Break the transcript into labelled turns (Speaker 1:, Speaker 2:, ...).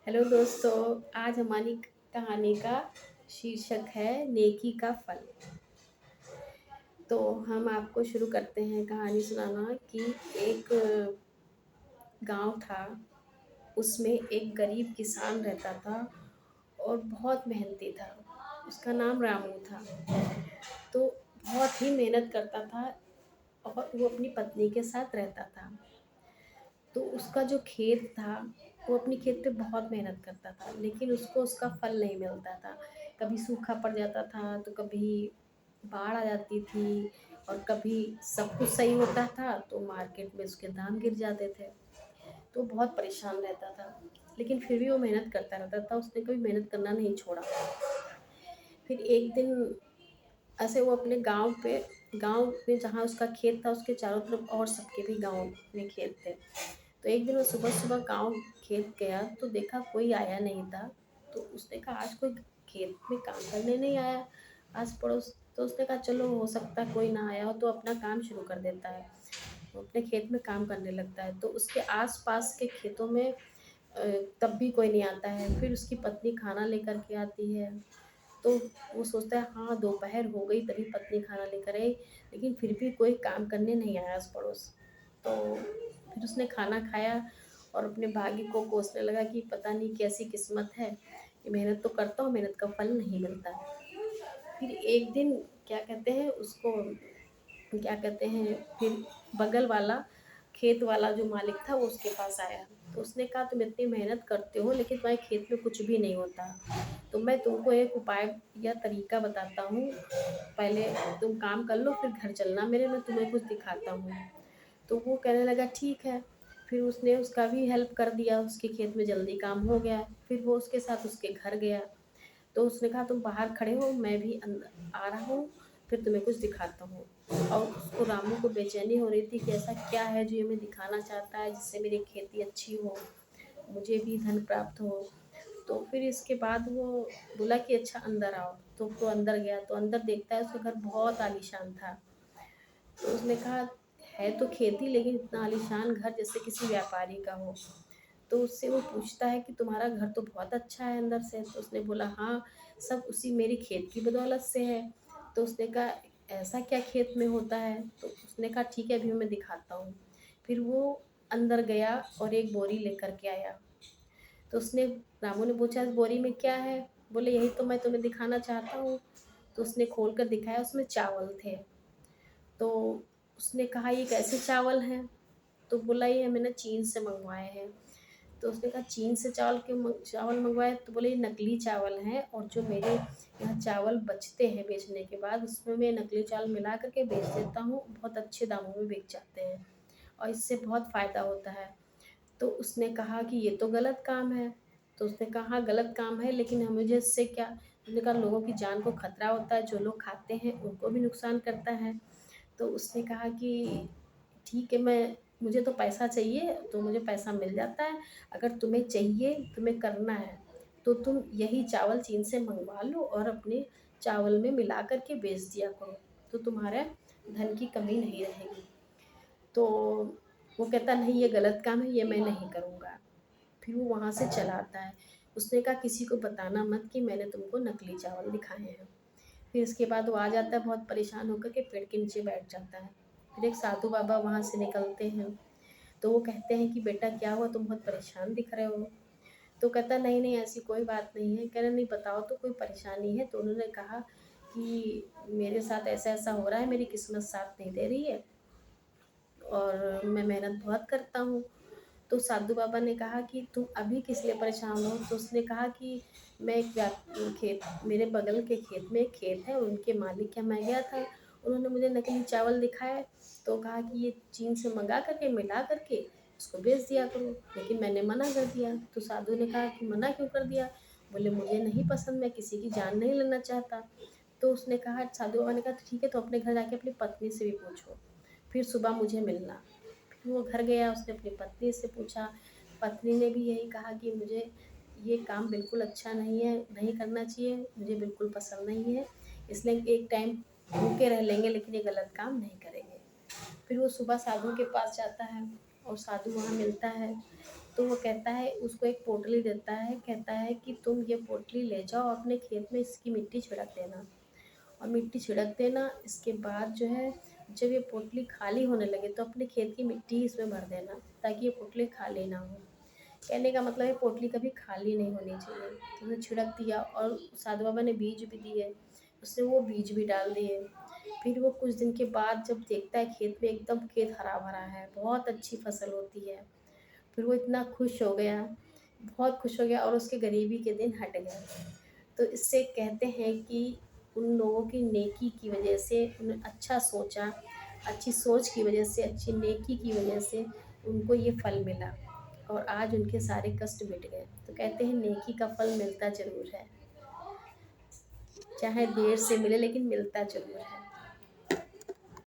Speaker 1: Hello दोस्तों। आज हमारी कहानी का शीर्षक है नेकी का फल। तो हम आपको शुरू करते हैं कहानी सुनाना कि एक गांव था। उसमें एक गरीब किसान रहता था और बहुत मेहनती था। उसका नाम रामू था। तो बहुत ही मेहनत करता था और वो अपनी पत्नी के साथ रहता था। तो उसका जो खेत था, वो अपनी खेत पे बहुत मेहनत करता था, लेकिन उसको उसका फल नहीं मिलता था। कभी सूखा पड़ जाता था, तो कभी बाढ़ आ जाती थी, और कभी सब कुछ सही होता था तो मार्केट में उसके दाम गिर जाते थे। तो बहुत परेशान रहता था, लेकिन फिर भी वो मेहनत करता रहता था। उसने कभी मेहनत करना नहीं छोड़ा। फिर एक दिन ऐसे वो अपने गांव में जहाँ उसका खेत था, उसके चारों तरफ और सबके भी गांव में खेत थे। तो एक दिन वो सुबह सुबह गांव खेत गया तो देखा कोई आया नहीं था। तो उसने कहा आज कोई खेत में काम करने नहीं आया, आस पड़ोस। तो उसने कहा चलो, हो सकता है कोई ना आया हो तो अपना काम शुरू कर देता है। वो अपने खेत में काम करने लगता है। तो उसके आस पास के खेतों में तब भी कोई नहीं आता है। फिर उसकी पत्नी खाना लेकर के आती है। तो वो सोचता है हाँ, दोपहर हो गई तभी पत्नी खाना लेकर आई, लेकिन फिर भी कोई काम करने नहीं आया आस पड़ोस। तो फिर उसने खाना खाया और अपने भाग्य को कोसने लगा कि पता नहीं कैसी किस्मत है कि मेहनत तो करता हूँ, मेहनत का फल नहीं मिलता। फिर एक दिन क्या कहते हैं उसको, क्या कहते हैं, फिर बगल वाला खेत वाला जो मालिक था वो उसके पास आया। तो उसने कहा तुम इतनी मेहनत करते हो लेकिन तुम्हारे खेत में कुछ भी नहीं होता। तो मैं तुमको एक उपाय या तरीका बताता हूँ। पहले तुम काम कर लो, फिर घर चलना मेरे, मैं तुम्हें कुछ दिखाता हूँ। तो वो कहने लगा ठीक है। फिर उसने उसका भी हेल्प कर दिया, उसके खेत में जल्दी काम हो गया। फिर वो उसके साथ उसके घर गया। तो उसने कहा तुम बाहर खड़े हो, मैं भी अंदर आ रहा हूँ, फिर तुम्हें कुछ दिखाता हूँ। और उसको रामू को बेचैनी हो रही थी कि ऐसा क्या है जो ये हमें दिखाना चाहता है, जिससे मेरी खेती अच्छी हो, मुझे भी धन प्राप्त हो। तो फिर इसके बाद वो बोला कि अच्छा अंदर आओ। तो वो अंदर गया तो अंदर देखता है उसका घर बहुत आलीशान था। तो उसने कहा है तो खेती, लेकिन इतना आलीशान घर जैसे किसी व्यापारी का हो। तो उससे वो पूछता है कि तुम्हारा घर तो बहुत अच्छा है अंदर से। तो उसने बोला हाँ, सब उसी मेरी खेत की बदौलत से है। तो उसने कहा ऐसा क्या खेत में होता है? तो उसने कहा ठीक है, अभी मैं दिखाता हूँ। फिर वो अंदर गया और एक बोरी लेकर के आया। तो उसने रामू ने पूछा इस बोरी में क्या है? बोले यही तो मैं तुम्हें दिखाना चाहता हूँ। तो उसने खोल कर दिखाया, उसमें चावल थे। तो उसने कहा ये कैसे चावल हैं? तो बोला ये मैंने चीन से मंगवाए हैं। तो उसने कहा चीन से चावल मंगवाए? तो बोले ये नकली चावल हैं, और जो मेरे यहाँ चावल बचते हैं बेचने के बाद, उसमें मैं नकली चावल मिला करके बेच देता हूँ, बहुत अच्छे दामों में बिक जाते हैं और इससे बहुत फ़ायदा होता है। तो उसने कहा कि ये तो गलत काम है। तो उसने कहा हाँ गलत काम है, लेकिन हम मुझे इससे क्या? उसने कहा लोगों की जान को खतरा होता है, जो लोग खाते हैं उनको भी नुकसान करता है। तो उसने कहा कि ठीक है, मैं मुझे तो पैसा चाहिए तो मुझे पैसा मिल जाता है। अगर तुम्हें चाहिए, तुम्हें करना है, तो तुम यही चावल चीन से मंगवा लो और अपने चावल में मिला कर के बेच दिया करो, तो तुम्हारे धन की कमी नहीं रहेगी। तो वो कहता नहीं ये गलत काम है, ये मैं नहीं करूँगा। फिर वो वहाँ से चला आता है। उसने कहा किसी को बताना मत कि मैंने तुमको नकली चावल दिखाए हैं। फिर इसके बाद वो आ जाता है बहुत परेशान होकर के, पेड़ के नीचे बैठ जाता है। फिर एक साधु बाबा वहाँ से निकलते हैं। तो वो कहते हैं कि बेटा क्या हुआ, तुम बहुत परेशान दिख रहे हो? तो कहता नहीं नहीं ऐसी कोई बात नहीं है। कह रहे नहीं बताओ तो कोई परेशानी है? तो उन्होंने कहा कि मेरे साथ ऐसा ऐसा हो रहा है, मेरी किस्मत साथ नहीं दे रही है और मैं मेहनत बहुत करता हूँ। तो साधु बाबा ने कहा कि तुम अभी किस लिए परेशान हो? तो उसने कहा कि मैं खेत, मेरे बगल के खेत में एक खेत है, उनके मालिक के यहाँ मैं गया था, उन्होंने मुझे नकली चावल दिखाए। तो कहा कि ये चीन से मंगा करके मिला करके उसको बेच दिया करो, लेकिन मैंने मना कर दिया। तो साधु ने कहा कि मना क्यों कर दिया? बोले मुझे नहीं पसंद, मैं किसी की जान नहीं लेना चाहता। तो उसने कहा, साधु बाबा ने कहा ठीक है, तो अपने घर जाके अपनी पत्नी से भी पूछो, फिर सुबह मुझे मिलना। वो घर गया, उसने अपनी पत्नी से पूछा। पत्नी ने भी यही कहा कि मुझे ये काम बिल्कुल अच्छा नहीं है, नहीं करना चाहिए, मुझे बिल्कुल पसंद नहीं है, इसलिए एक टाइम भूखे रह लेंगे लेकिन ये गलत काम नहीं करेंगे। फिर वो सुबह साधु के पास जाता है और साधु वहाँ मिलता है तो वो कहता है, उसको एक पोटली देता है, कहता है कि तुम ये पोटली ले जाओ अपने खेत में, इसकी मिट्टी छिड़क देना। और मिट्टी छिड़क देना, इसके बाद जो है जब ये पोटली खाली होने लगे तो अपने खेत की मिट्टी इसमें भर देना, ताकि ये पोटली खाली ना हो। कहने का मतलब है पोटली कभी खाली नहीं होनी चाहिए। तो उसने छिड़क दिया और साधु बाबा ने बीज भी दिए, उसने वो बीज भी डाल दिए। फिर वो कुछ दिन के बाद जब देखता है खेत में एकदम खेत हरा भरा है, बहुत अच्छी फसल होती है, फिर वो इतना खुश हो गया, बहुत खुश हो गया, और उसके गरीबी के दिन हट गए। तो इससे कहते हैं कि उन लोगों की नेकी की वजह से, उन्हें अच्छा सोचा, अच्छी सोच की वजह से, अच्छी नेकी की वजह से उनको ये फल मिला, और आज उनके सारे कष्ट मिट गए। तो कहते हैं नेकी का फल मिलता ज़रूर है, चाहे देर से मिले लेकिन मिलता ज़रूर है।